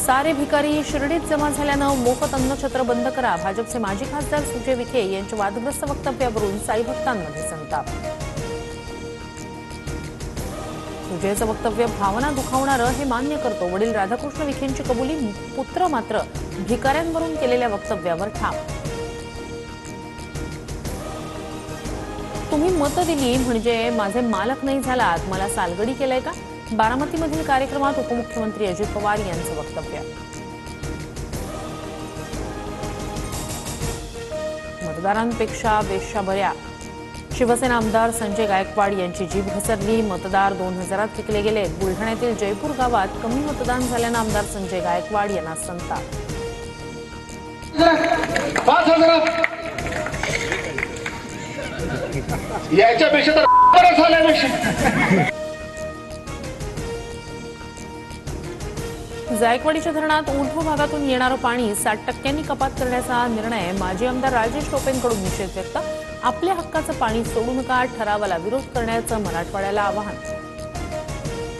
सारे भिकारी शिर्डीत जमा झाल्यानं मोफत अन्नछत्र बंद करा। भाजपचे माजी खासदार सुजय विखे यांच्या वादग्रस्त वक्तव्यावरून साई भक्तांमध्ये संताप। सुजयचं वक्तव्य भावना दुखावणारं हे मान्य करतो। वडील राधाकृष्ण विखेंची कबुली, पुत्र मात्र भिकाऱ्यांवरून केलेल्या वक्तव्यावर ठाम। तुम्ही मत दिली म्हणजे माझे मालक नाही झालात, मला सालगडी केलंय का? बारामतीमधील कार्यक्रमात उपमुख्यमंत्री अजित पवार यांचं वक्तव्य। मतदारांपेक्षा वेश्या बऱ्या, शिवसेना आमदार संजय गायकवाड यांची जीभ घसरली। मतदार 2000 विकले गेले। बुलढाण्यातील जयपूर गावात कमी मतदान झाल्यानं आमदार संजय गायकवाड यांना संताप। याच्यापेक्षा तर बरं झाल्यापेक्षा जायकवाडीच्या धरणात उर्ध्व भागातून येणारं पाणी 60% कपात करण्याचा निर्णय। माजी आमदार राजेश टोपेंकडून निषेध व्यक्त। आपल्या हक्काचं पाणी सोडू नका, ठरावाला विरोध करण्याचं मराठवाड्याला आवाहन।